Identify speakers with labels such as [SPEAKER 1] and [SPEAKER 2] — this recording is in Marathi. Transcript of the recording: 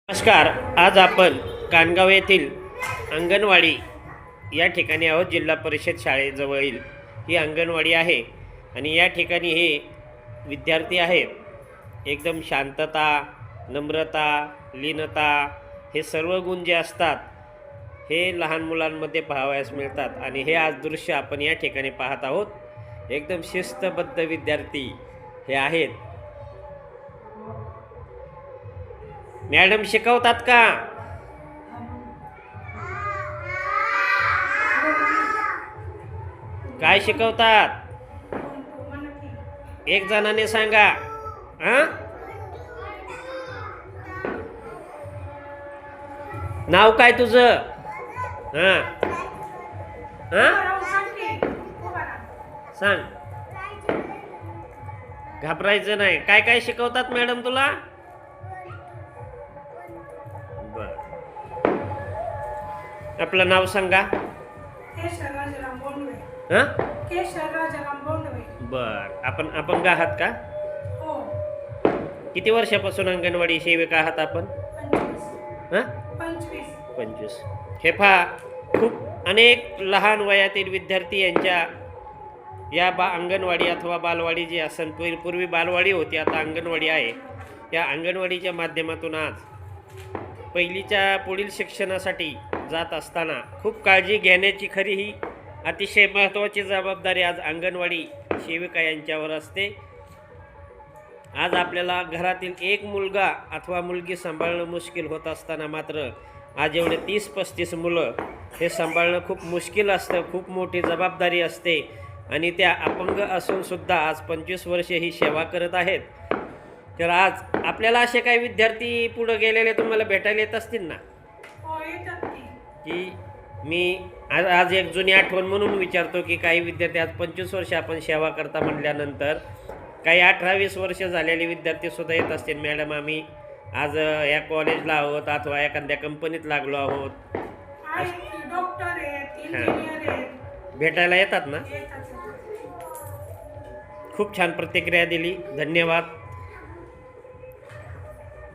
[SPEAKER 1] नमस्कार. आज आपण कानगाव येथील अंगणवाडी या ठिकाणी आहोत. जिल्हा परिषद शाळेजवळील ही अंगणवाडी आहे आणि या ठिकाणी हे विद्यार्थी आहेत. एकदम शांतता, नम्रता, लीनता हे सर्व गुण जे असतात हे लहान मुलांमध्ये पाहावयास मिळतात आणि हे आज दृश्य आपण या ठिकाणी पाहत आहोत. एकदम शिस्तबद्ध विद्यार्थी हे आहेत. मॅडम शिकवतात का? काय शिकवतात? एक जणाने सांगा. हां, नाव काय तुझं? हां हां सांग. घाबरायचं नाही. काय काय शिकवतात मॅडम तुला? आपलं नाव सांगा. हां, बर. आपण अपंग आहात का? किती वर्षापासून अंगणवाडी सेविका आहात आपण? 25. हे पहा, खूप अनेक लहान वयातील विद्यार्थी यांच्या या अंगणवाडी अथवा बालवाडी जी असन, पूर्वी बालवाडी होती, आता अंगणवाडी आहे. या अंगणवाडीच्या माध्यमातून आज पहिलीच्या पुढील शिक्षणासाठी जात असताना खूप काळजी घेण्याची खरी ही अतिशय महत्त्वाची जबाबदारी आज अंगणवाडी सेविका यांच्यावर असते. आज आपल्याला घरातील एक मुलगा अथवा मुलगी सांभाळणं मुश्किल होत असताना मात्र आज एवढे 30-35 मुलं हे सांभाळणं खूप मुश्किल असतं. खूप मोठी जबाबदारी असते आणि त्या अपंग असूनसुद्धा आज 25 वर्षे ही सेवा करत आहेत. तर आज आपल्याला असे काही विद्यार्थी पुढे गेलेले तुम्हाला भेटायला येत असतील ना? की मी आज एक जुनी आठवण म्हणून विचारतो की काही विद्यार्थी आज 25 वर्ष आपण सेवा करता म्हटल्यानंतर काही 18-20 वर्ष झालेले विद्यार्थीसुद्धा येत असतील. मॅडम, आम्ही आज या कॉलेजला आहोत अथवा एखाद्या कंपनीत लागलो आहोत, भेटायला येतात ना? खूप छान प्रतिक्रिया दिली. धन्यवाद.